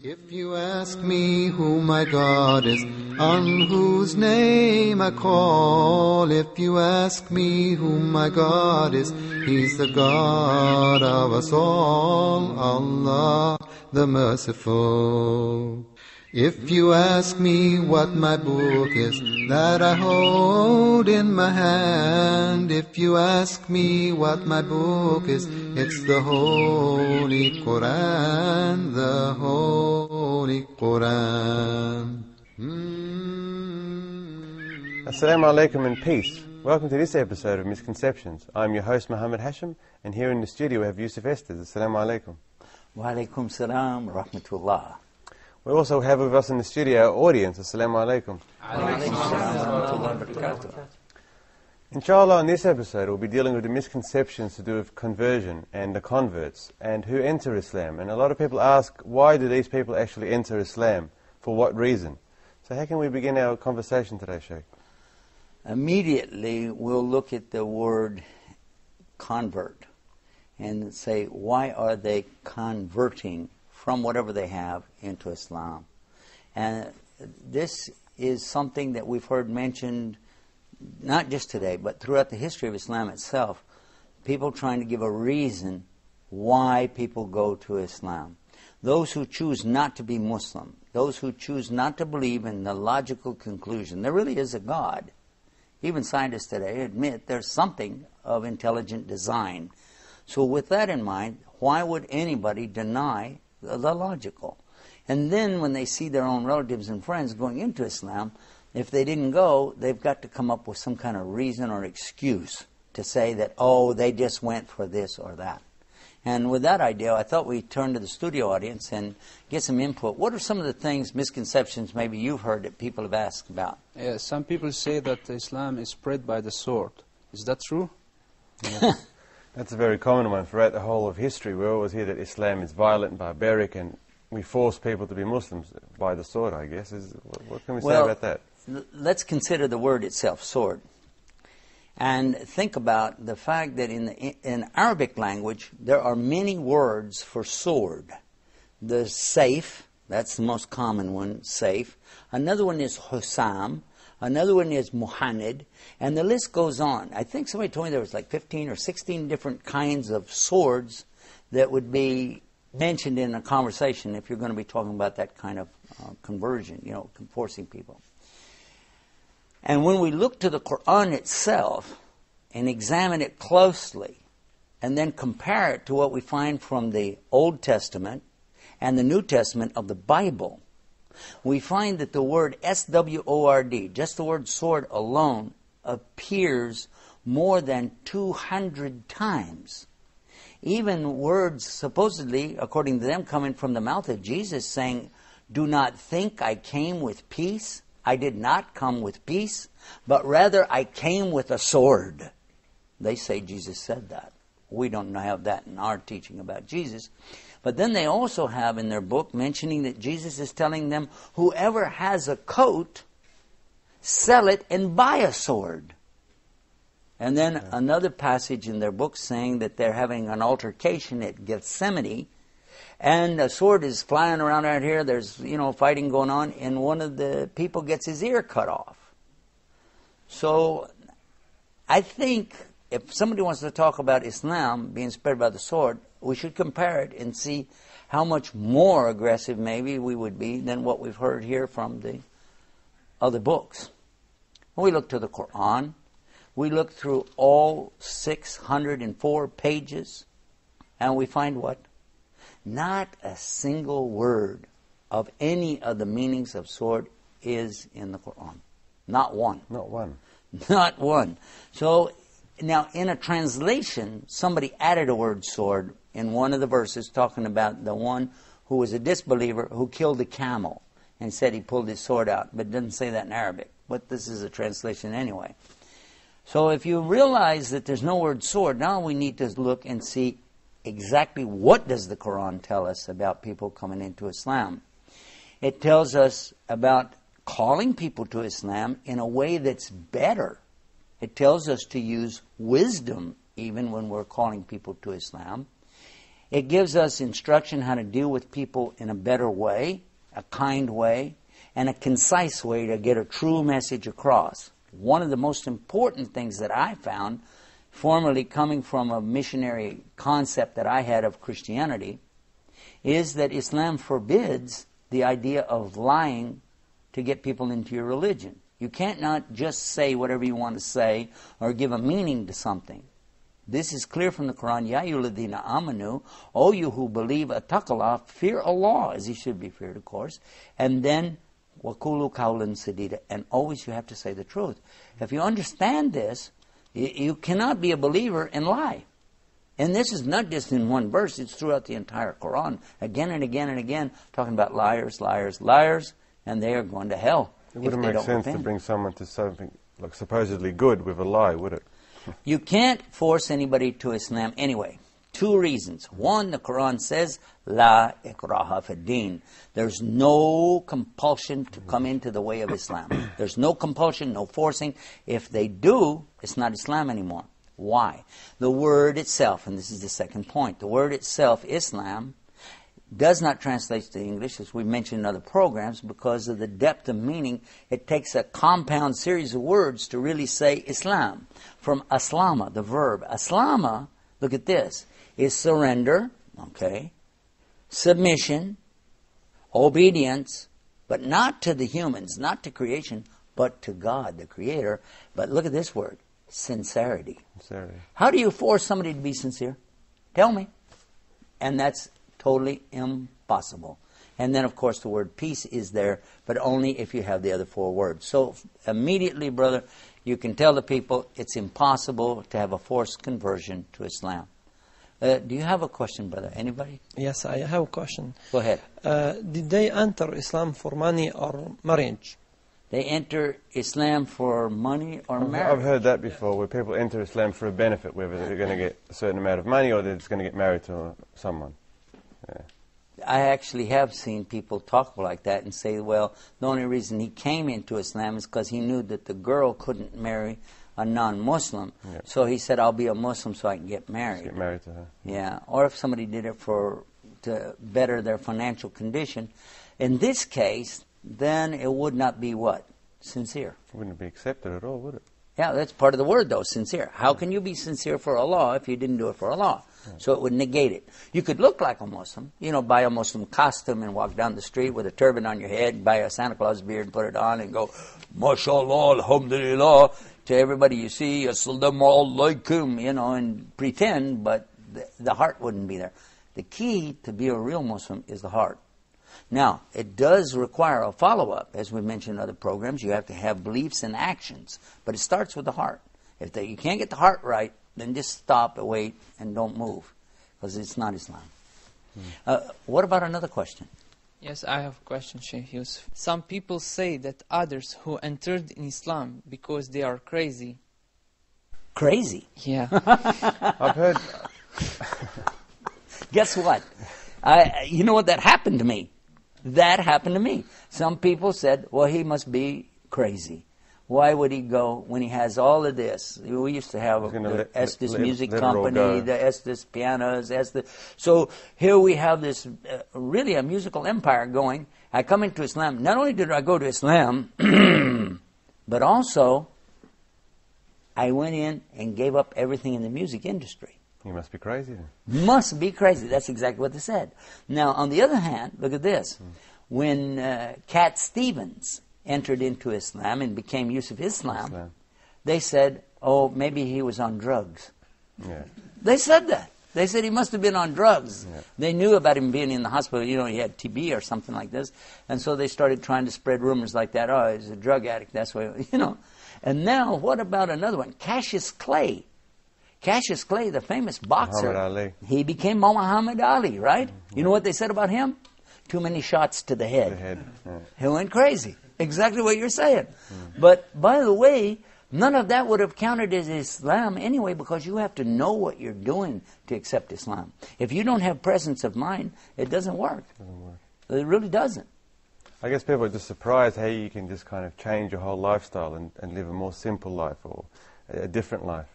If you ask me who my God is, on whose name I call, if you ask me who my God is, He's the God of us all, Allah the Merciful. If you ask me what my book is that I hold in my hand, if you ask me what my book is, it's the Holy Quran, the Holy Quran. Assalamu alaikum and peace. Welcome to this episode of Misconceptions. I'm your host Muhammad Hashim, and here in the studio we have Yusuf Estes. Assalamu alaikum. Wa alaikum salam wa rahmatullah. We also have with us in the studio our audience. Assalamu alaikum. Inshallah, in this episode we'll be dealing with the misconceptions to do with conversion and the converts and who enter Islam. And a lot of people ask, why do these people actually enter Islam? For what reason? So how can we begin our conversation today, Sheikh? Immediately we'll look at the word convert and say, why are they converting from whatever they have into Islam? And this is something that we've heard mentioned not just today, but throughout the history of Islam itself. People trying to give a reason why people go to Islam. Those who choose not to be Muslim, those who choose not to believe in the logical conclusion, there really is a God. Even scientists today admit there's something of intelligent design. So with that in mind, why would anybody deny the logical? And then when they see their own relatives and friends going into Islam, if they didn't go, they've got to come up with some kind of reason or excuse to say that, oh, they just went for this or that. And with that idea, I thought we'd turn to the studio audience and get some input. What are some of the things, misconceptions maybe you've heard that people have asked about? Yeah, some people say that Islam is spread by the sword. Is that true? Yeah. That's a very common one. Throughout the whole of history, we always hear that Islam is violent and barbaric, and we force people to be Muslims by the sword, I guess. What can we say about that? Let's consider the word itself, sword. And think about the fact that in Arabic language, there are many words for sword. The Saif, that's the most common one, Saif. Another one is Hussam. Another one is Muhammad. And the list goes on. I think somebody told me there was like 15 or 16 different kinds of swords that would be mentioned in a conversation if you're going to be talking about that kind of conversion, forcing people. And when we look to the Quran itself and examine it closely and then compare it to what we find from the Old Testament and the New Testament of the Bible, we find that the word S-W-O-R-D, just the word sword alone, appears more than 200 times. Even words supposedly, according to them, coming from the mouth of Jesus saying, "Do not think I came with peace. I did not come with peace, but rather I came with a sword." They say Jesus said that. We don't have that in our teaching about Jesus. But then they also have in their book mentioning that Jesus is telling them, whoever has a coat, sell it and buy a sword. And then another passage in their book saying that they're having an altercation at Gethsemane, and a sword is flying around out here, there's, fighting going on, and one of the people gets his ear cut off. So, I think if somebody wants to talk about Islam being spread by the sword, we should compare it and see how much more aggressive maybe we would be than what we've heard here from the other books. When we look to the Quran, we look through all 604 pages, and we find what? Not a single word of any of the meanings of sword is in the Quran. Not one. Not one. Not one. So, now in a translation, somebody added a word sword in one of the verses talking about the one who was a disbeliever who killed a camel and said he pulled his sword out, but it doesn't say that in Arabic. But this is a translation anyway. So if you realize that there's no word sword, now we need to look and see exactly what does the Quran tell us about people coming into Islam. It tells us about calling people to Islam in a way that's better. It tells us to use wisdom even when we're calling people to Islam. It gives us instruction how to deal with people in a better way, a kind way, and a concise way to get a true message across. One of the most important things that I found, formerly coming from a missionary concept that I had of Christianity, is that Islam forbids the idea of lying to get people into your religion. You can't not just say whatever you want to say or give a meaning to something. This is clear from the Quran. Ya ayyuhalladhina amanu, O you who believe, attaqallah, fear Allah, as He should be feared, of course. And then, وَقُولُوا قَوْلًا سَدِيدًا, and always you have to say the truth. If you understand this, you cannot be a believer and lie. And this is not just in one verse, it's throughout the entire Quran. Again and again and again, talking about liars, liars, liars, and they are going to hell. It wouldn't make sense to bring someone to something like supposedly good with a lie, would it? You can't force anybody to Islam anyway. Two reasons. One, the Quran says, La ikraha fi din. There's no compulsion to come into the way of Islam. There's no compulsion, no forcing. If they do, it's not Islam anymore. Why? The word itself, and this is the second point, the word itself, Islam, does not translate to English, as we mentioned in other programs, because of the depth of meaning. It takes a compound series of words to really say Islam. From aslama, the verb. Aslama, look at this, is surrender, okay, submission, obedience, but not to the humans, not to creation, but to God, the Creator. But look at this word, sincerity. Sincerity. How do you force somebody to be sincere? Tell me. And that's totally impossible. And then, of course, the word peace is there, but only if you have the other four words. So immediately, brother, you can tell the people it's impossible to have a forced conversion to Islam. Do you have a question, brother? Anybody? Yes, I have a question. Go ahead. Did they enter Islam for money or marriage? They enter Islam for money or marriage. I've heard that before, where people enter Islam for a benefit, whether they're going to get a certain amount of money or they're just going to get married to someone. Yeah. I actually have seen people talk like that and say, well, the only reason he came into Islam is because he knew that the girl couldn't marry a non-Muslim. Yep. So he said, I'll be a Muslim so I can get married. Just get married to her. Yeah, or if somebody did it to better their financial condition. In this case, then it would not be what? Sincere. It wouldn't be accepted at all, would it? Yeah, that's part of the word, though, sincere. How can you be sincere for Allah if you didn't do it for Allah? So it would negate it. You could look like a Muslim, buy a Muslim costume and walk down the street with a turban on your head, buy a Santa Claus beard and put it on and go, MashaAllah, Alhamdulillah, to everybody you see, Assalamu alaikum, and pretend, but the heart wouldn't be there. The key to be a real Muslim is the heart. Now, it does require a follow-up. As we mentioned in other programs, you have to have beliefs and actions. But it starts with the heart. If you can't get the heart right, then just stop, wait, and don't move. Because it's not Islam. What about another question? Yes, I have a question, Sheikh Yusuf. Some people say that others who entered in Islam because they are crazy. Crazy? Yeah. I've heard... Guess what? You know what? That happened to me. That happened to me. Some people said, well, he must be crazy. Why would he go when he has all of this? We used to have the Estes Music Company, the Estes Pianos, Estes. So here we have this really a musical empire going. I come into Islam. Not only did I go to Islam, but also I went in and gave up everything in the music industry. You must be crazy then. Must be crazy. That's exactly what they said. Now, on the other hand, look at this. When Cat Stevens entered into Islam and became Yusuf Islam, they said, oh, maybe he was on drugs. Yeah. They said that. They said he must have been on drugs. Yeah. They knew about him being in the hospital. He had TB or something like this. And so they started trying to spread rumors like that. Oh, he's a drug addict. That's why, And now, what about another one? Cassius Clay. Cassius Clay, the famous boxer, he became Muhammad Ali, right? You know what they said about him? Too many shots to the head. He went crazy. Exactly what you're saying. But, by the way, none of that would have counted as Islam anyway, because you have to know what you're doing to accept Islam. If you don't have presence of mind, it doesn't work. It really doesn't. I guess people are just surprised how you can just kind of change your whole lifestyle and live a more simple life or a different life.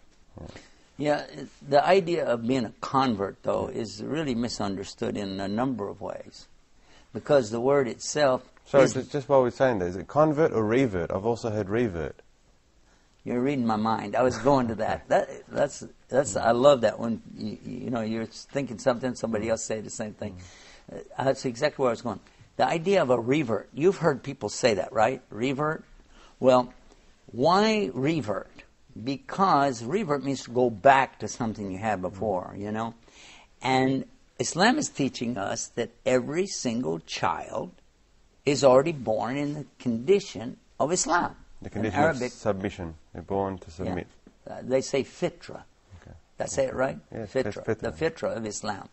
Yeah, the idea of being a convert, though, is really misunderstood in a number of ways. Because the word itself... Sorry, just while we're saying that, is it convert or revert? I've also heard revert. You're reading my mind. I was going to that. That's. I love that when you know you're thinking something, somebody else say the same thing. That's exactly where I was going. The idea of a revert. You've heard people say that, right? Revert. Well, why revert? Because revert means to go back to something you had before. You know, and Islam is teaching us that every single child is already born in the condition of Islam. The condition in Arabic, of submission. They're born to submit. Yeah. They say fitra. Okay. Did I say it right? Yes, fitra. fitra. The fitra of Islam.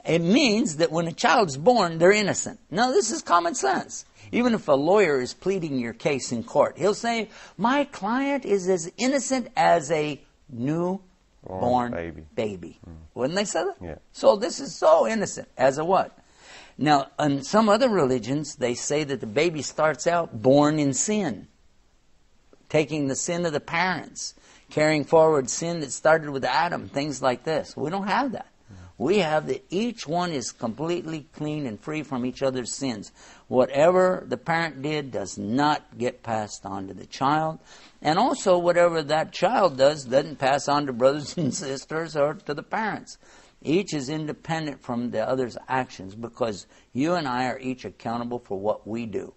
It means that when a child's born, they're innocent. Now, this is common sense. Even if a lawyer is pleading your case in court, he'll say, my client is as innocent as a newborn baby. Wouldn't they say that? Yeah. So this is so innocent. As a what? Now, in some other religions, they say that the baby starts out born in sin, taking the sin of the parents, carrying forward sin that started with Adam, things like this. We don't have that. We have that each one is completely clean and free from each other's sins. Whatever the parent did does not get passed on to the child. And also whatever that child does doesn't pass on to brothers and sisters or to the parents. Each is independent from the other's actions because you and I are each accountable for what we do.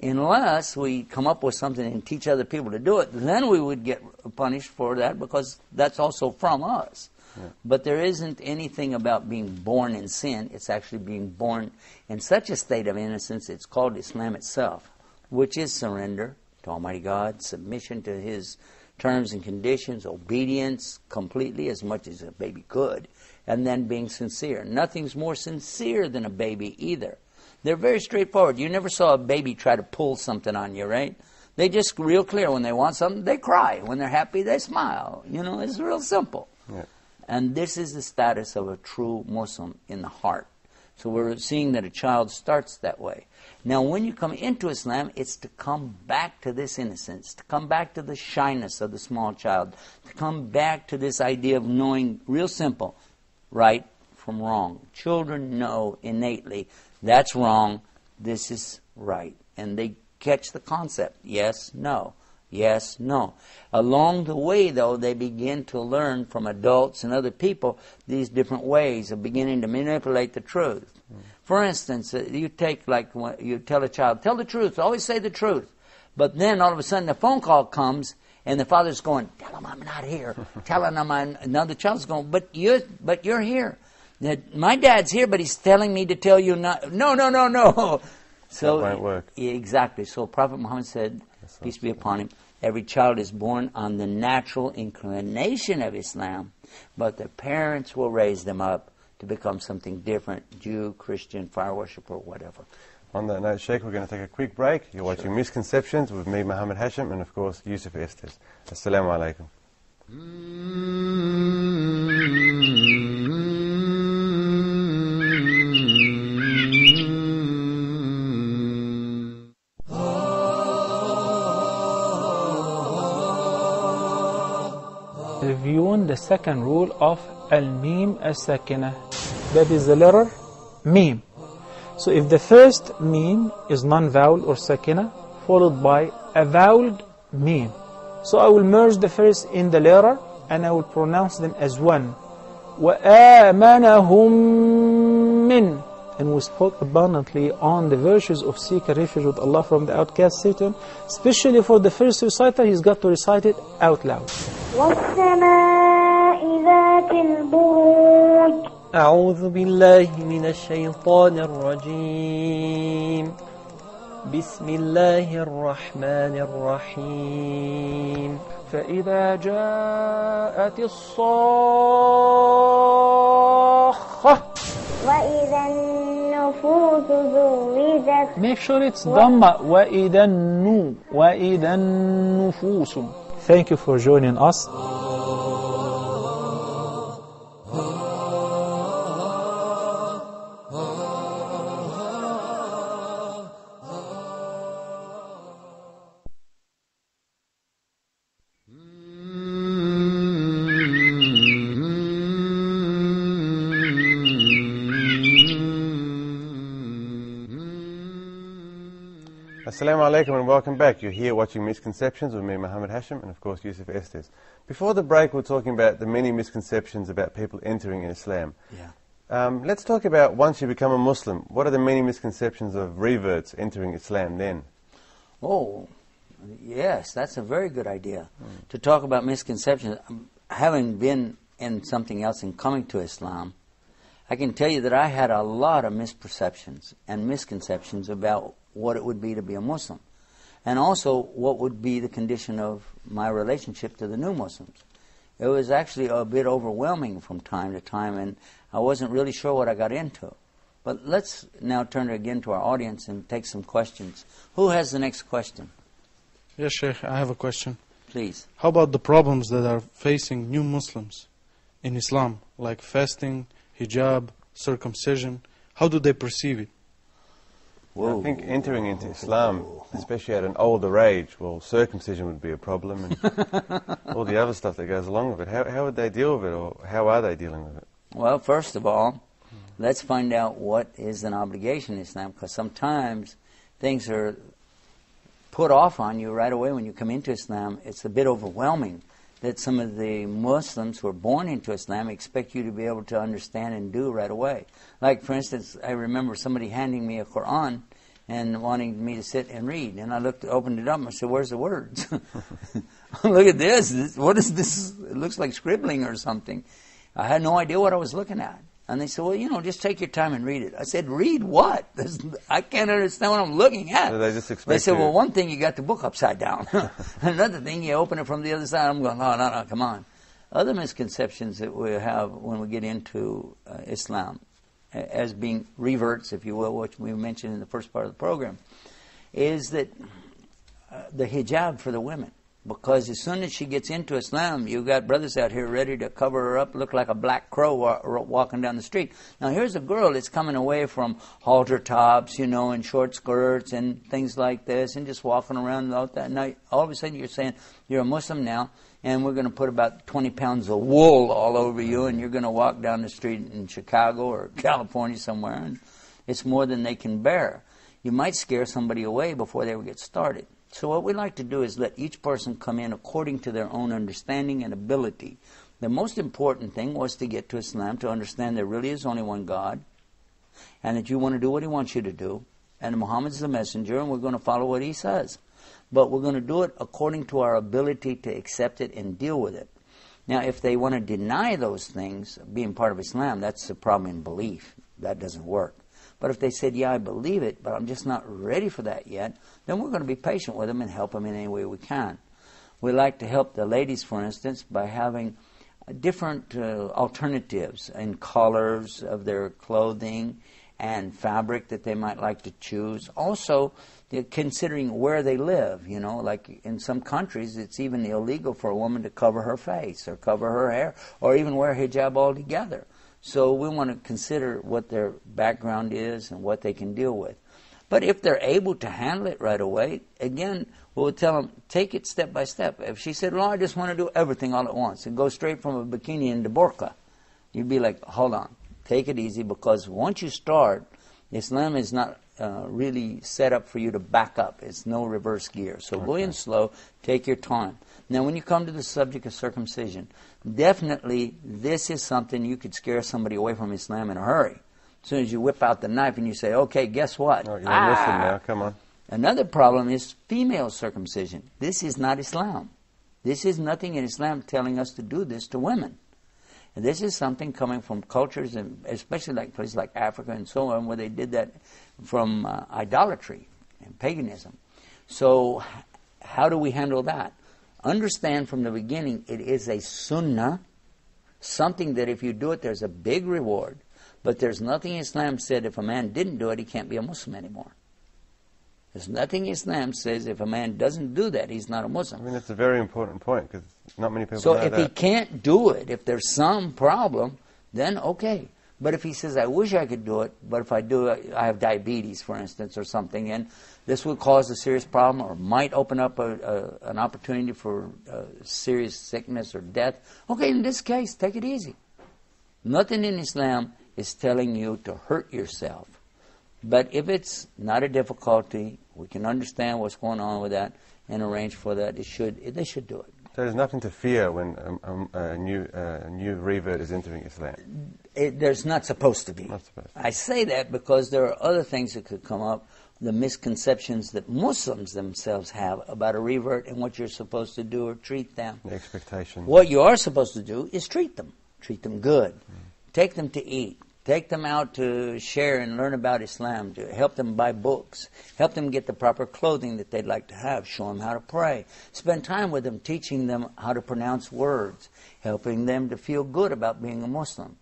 Unless we come up with something and teach other people to do it, then we would get punished for that because that's also from us. Yeah. But there isn't anything about being born in sin. It's actually being born in such a state of innocence. It's called Islam itself, which is surrender to Almighty God, submission to His terms and conditions, obedience completely as much as a baby could, and then being sincere. Nothing's more sincere than a baby either. They're very straightforward. You never saw a baby try to pull something on you, right? They just real clear. When they want something, they cry. When they're happy, they smile. You know, it's real simple. Yeah. And this is the status of a true Muslim in the heart. So we're seeing that a child starts that way. Now, when you come into Islam, it's to come back to this innocence, to come back to the shyness of the small child, to come back to this idea of knowing, real simple, right from wrong. Children know innately, that's wrong, this is right. And they catch the concept, yes, no, yes, no. Along the way, though, they begin to learn from adults and other people these different ways of beginning to manipulate the truth. For instance, you take, like, you tell a child, tell the truth, always say the truth. But then all of a sudden a phone call comes and the father's going, tell him I'm not here. Tell him now the child's going, but you're here. My dad's here, but he's telling me to tell you not. No. So that won't work. Exactly. So Prophet Muhammad said, peace be upon him, every child is born on the natural inclination of Islam, but the parents will raise them up to become something different, Jew, Christian, fire worshiper, whatever. On that note, Sheikh, we're going to take a quick break. You're watching Misconceptions with me, Muhammad Hashim, and of course, Yusuf Estes. Assalamu alaikum. Reviewing the second rule of al-mim as-sakinah. That is the letter mim. So if the first mim is non-vowel or sakina, followed by a voweled mim. So I will merge the first in the letter and I will pronounce them as one. وَآمَنَهُمْ مِنْ. And we spoke abundantly on the virtues of seeking refuge with Allah from the outcast Satan. Especially for the first reciter, he's got to recite it out loud. وَالسَّمَاءِ ذَاتِ الْبُرُوجِ. أعوذ بالله من الشيطان الرجيم. بسم الله الرحمن الرحيم. فإذا جاءت الصاخة. وَإِذَا النُّفُوسُ زُوِّجَتْ. Make sure it's Dhamma. وَإِذَا النُّفُوسُ. Thank you for joining us. Assalamu alaikum and welcome back. You're here watching Misconceptions with me, Muhammad Hashim, and of course Yusuf Estes. Before the break, we're talking about the many misconceptions about people entering in Islam. Yeah. Let's talk about once you become a Muslim, what are the many misconceptions of reverts entering Islam then? Oh, yes, that's a very good idea. To talk about misconceptions. Having been in something else and coming to Islam, I can tell you that I had a lot of misperceptions and misconceptions about what it would be to be a Muslim. And also what would be the condition of my relationship to the new Muslims. It was actually a bit overwhelming from time to time, and I wasn't really sure what I got into. But let's now turn again to our audience and take some questions. Who has the next question? Yes, Sheikh, I have a question. Please. How about the problems that are facing new Muslims in Islam, like fasting, hijab, circumcision? How do they perceive it? I think entering into Islam, especially at an older age, well, circumcision would be a problem, and all the other stuff that goes along with it. How would they deal with it, or how are they dealing with it? Well, first of all, let's find out what is an obligation in Islam, because sometimes things are put off on you right away when you come into Islam. It's a bit overwhelming that some of the Muslims who are born into Islam expect you to be able to understand and do right away. Like, for instance, I remember somebody handing me a Quran and wanting me to sit and read. And I opened it up and I said, where's the words? Look at this. What is this? It looks like scribbling or something. I had no idea what I was looking at. And they said, well, just take your time and read it. I said, read what? I can't understand what I'm looking at. So they just expect They said, well, one thing, you got the book upside down. Another thing, you open it from the other side. I'm going, no, come on. Other misconceptions that we have when we get into Islam, as being reverts, if you will, which we mentioned in the first part of the program, is that the hijab for the women. Because as soon as she gets into Islam, you've got brothers out here ready to cover her up, look like a black crow walking down the street. Now here's a girl that's coming away from halter tops, and short skirts and things like this, and just walking around without that. Now all of a sudden you're saying, you're a Muslim now, and we're going to put about 20 pounds of wool all over you, and you're going to walk down the street in Chicago or California somewhere, and it's more than they can bear. You might scare somebody away before they ever get started. So what we like to do is let each person come in according to their own understanding and ability. The most important thing was to get to Islam, to understand there really is only one God, and that you want to do what He wants you to do, and Muhammad's the messenger, and we're going to follow what He says. But we're going to do it according to our ability to accept it and deal with it. Now, if they want to deny those things, being part of Islam, that's the problem in belief. That doesn't work. But if they said, yeah, I believe it, but I'm just not ready for that yet, then we're going to be patient with them and help them in any way we can. We like to help the ladies, for instance, by having different alternatives in colors of their clothing and fabric that they might like to choose. Also, considering where they live, like in some countries it's even illegal for a woman to cover her face or cover her hair or even wear hijab altogether. So we want to consider what their background is and what they can deal with. But if they're able to handle it right away, again, we'll tell them, take it step by step. If she said, well, I just want to do everything all at once and go straight from a bikini into burqa, you'd be like, hold on, take it easy, because once you start, Islam is not really set up for you to back up. It's no reverse gear. So go in slow, take your time. Now, when you come to the subject of circumcision, definitely this is something you could scare somebody away from Islam in a hurry. As soon as you whip out the knife and you say, okay, guess what? Oh, you're a Muslim now, come on. Another problem is female circumcision. This is not Islam. This is nothing in Islam telling us to do this to women. And this is something coming from cultures, and especially like places like Africa and so on, where they did that from idolatry and paganism. So how do we handle that? Understand from the beginning it is a sunnah, something that if you do it there's a big reward. But there's nothing Islam said if a man didn't do it, he can't be a Muslim anymore. There's nothing Islam says if a man doesn't do that, he's not a Muslim. I mean, that's a very important point, because not many people know that. So if he can't do it, if there's some problem, then okay. But if he says, I wish I could do it, but if I do it, I have diabetes, for instance, or something, and this would cause a serious problem or might open up an opportunity for serious sickness or death, okay, in this case, take it easy. Nothing in Islam is telling you to hurt yourself. But if it's not a difficulty, We can understand what's going on with that and arrange for that. They should do it. So there's nothing to fear when a new revert is entering Islam? There's not supposed to be. Not supposed to. I say that because there are other things that could come up, the misconceptions that Muslims themselves have about a revert and what you're supposed to do or treat them. The expectations. What you are supposed to do is treat them. Treat them good. Take them to eat. Take them out to share and learn about Islam, to help them buy books, help them get the proper clothing that they'd like to have, show them how to pray, spend time with them teaching them how to pronounce words, helping them to feel good about being a Muslim.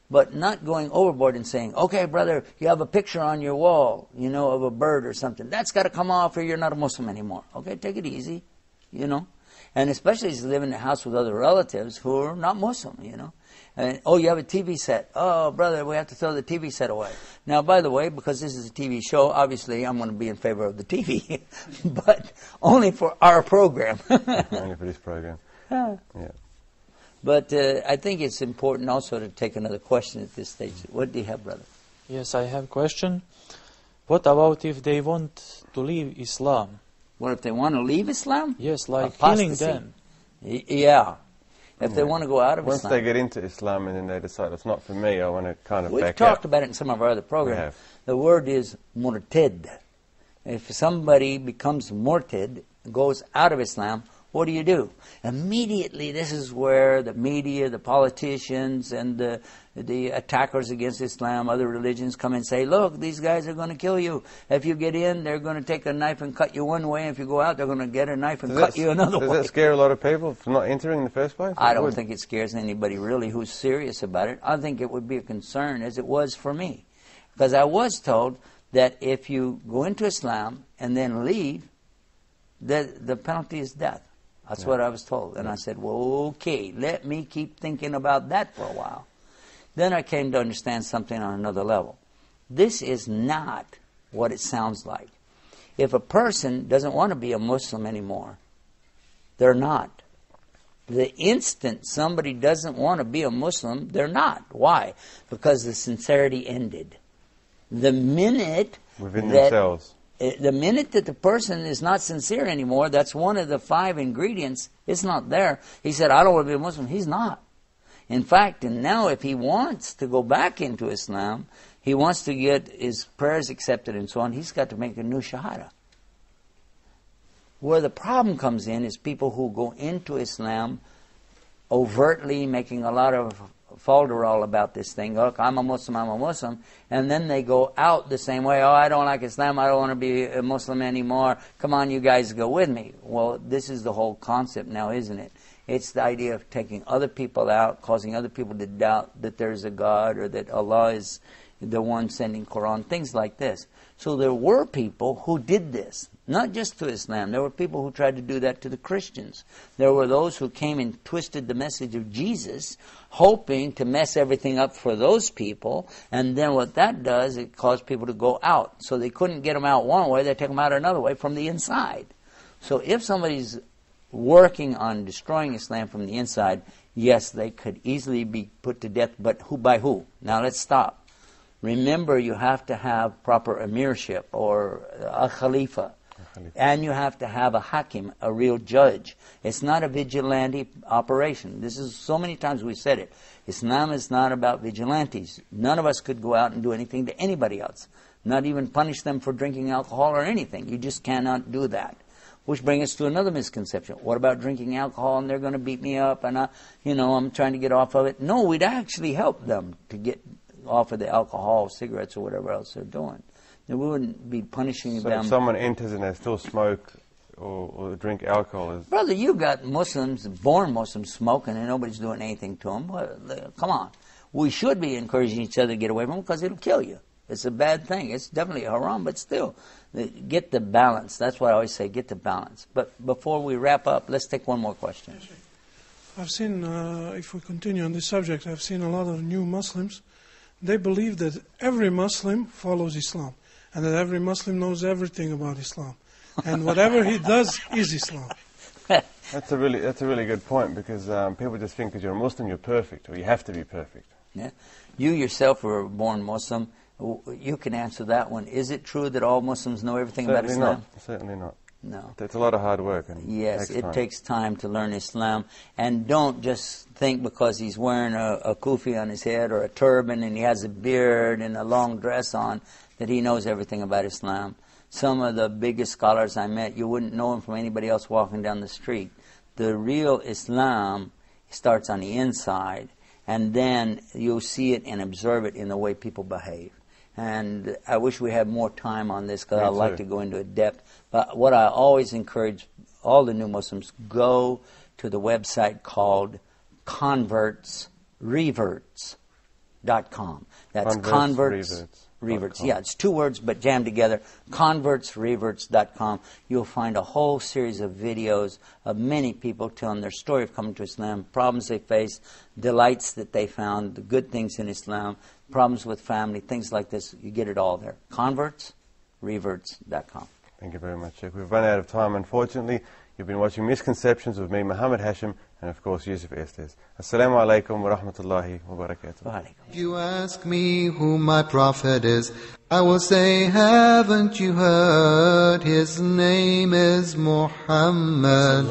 But not going overboard and saying, okay, brother, you have a picture on your wall, you know, of a bird or something. That's got to come off or you're not a Muslim anymore. Okay, take it easy, you know. And especially as you live in a house with other relatives who are not Muslim, you know. And, oh, you have a TV set. Oh, brother, we have to throw the TV set away. Now, by the way, because this is a TV show, obviously I'm going to be in favor of the TV, but only for our program. Only for this program. Yeah. But I think it's important also to take another question at this stage. What do you have, brother? Yes, I have a question. What about if they want to leave Islam? What if they want to leave Islam? Yes, like Apostasy. killing them. Yeah. If they want to go out of Once Islam. they get into Islam and then they decide it's not for me, I want to kind of We've back talked out. about it in some of our other We programs. have. The word is murtid. If somebody becomes murtid, goes out of Islam, what do? Immediately, this is where the media, the politicians, and the attackers against Islam, other religions, come and say, look, these guys are going to kill you. If you get in, they're going to take a knife and cut you one way. If you go out, they're going to get a knife and cut you another way. Does that scare a lot of people for not entering in the first place? I don't think it scares anybody really who's serious about it. I think it would be a concern, as it was for me. Because I was told that if you go into Islam and then leave, the penalty is death. That's what I was told. And I said, well, okay, let me keep thinking about that for a while. Then I came to understand something on another level. This is not what it sounds like. If a person doesn't want to be a Muslim anymore, they're not. The instant somebody doesn't want to be a Muslim, they're not. Why? Because the sincerity ended. The minute within themselves. The minute that the person is not sincere anymore, that's one of the 5 ingredients, it's not there. He said, I don't want to be a Muslim. He's not. In fact, and now if he wants to go back into Islam, he wants to get his prayers accepted and so on, he's got to make a new shahada. Where the problem comes in is people who go into Islam overtly making a lot of falderall about this thing. Look, I'm a Muslim, and then they go out the same way. Oh, I don't like Islam, I don't want to be a Muslim anymore. Come on, you guys go with me. Well, this is the whole concept now, isn't it? It's the idea of taking other people out, causing other people to doubt that there's a God or that Allah is the one sending Quran, things like this. So there were people who did this, not just to Islam. There were people who tried to do that to the Christians. There were those who came and twisted the message of Jesus, hoping to mess everything up for those people. And then what that does, it caused people to go out. So they couldn't get them out one way, they take them out another way from the inside. So if somebody's working on destroying Islam from the inside, yes, they could easily be put to death, but who by who? Now let's stop. Remember, you have to have proper emirship or a khalifa. And you have to have a hakim, a real judge. It's not a vigilante operation. This is so many times we've said it. Islam is not about vigilantes. None of us could go out and do anything to anybody else. Not even punish them for drinking alcohol or anything. You just cannot do that. Which brings us to another misconception. What about drinking alcohol and they're going to beat me up and I'm trying to get off of it? No, we'd actually help them to get off of the alcohol, cigarettes, or whatever else they're doing. We wouldn't be punishing them. So if someone enters and they still smoke or drink alcohol... Brother, you got Muslims, born Muslims, smoking and nobody's doing anything to them. Well, come on. We should be encouraging each other to get away from them because it'll kill you. It's a bad thing. It's definitely haram, but still, get the balance. That's what I always say, get the balance. But before we wrap up, let's take one more question. I've seen, if we continue on this subject, I've seen a lot of new Muslims. They believe that every Muslim follows Islam and that every Muslim knows everything about Islam. And whatever he does is Islam. That's a really good point because people just think because you're a Muslim, you're perfect or you have to be perfect. Yeah. You yourself were born Muslim. You can answer that one. Is it true that all Muslims know everything about Islam? Certainly not. No. It's a lot of hard work. And yes, it takes time to learn Islam. And don't just think because he's wearing a kufi on his head or a turban and he has a beard and a long dress on that he knows everything about Islam. Some of the biggest scholars I met, you wouldn't know him from anybody else walking down the street. The real Islam starts on the inside, and then you'll see it and observe it in the way people behave. And I wish we had more time on this because I'd like to go into it depth. But what I always encourage all the new Muslims, go to the website called convertsreverts.com. That's Reverts. Yeah, it's two words but jammed together. Convertsreverts.com. You'll find a whole series of videos of many people telling their story of coming to Islam, problems they face, delights that they found, the good things in Islam, problems with family, things like this. You get it all there. Convertsreverts.com. Thank you very much, Sheikh. We've run out of time, unfortunately. You've been watching Misconceptions with me, Muhammad Hashim, and of course Yusuf Estes. Assalamu alaikum wa rahmatullahi wa barakatuh. If you ask me who my prophet is, I will say, haven't you heard? His name is Muhammad,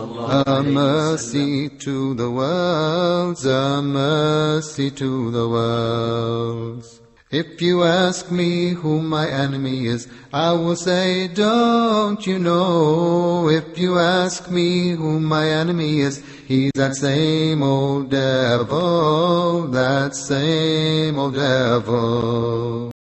a mercy to the worlds, a mercy to the worlds. If you ask me who my enemy is, I will say, don't you know? If you ask me who my enemy is, he's that same old devil, that same old devil.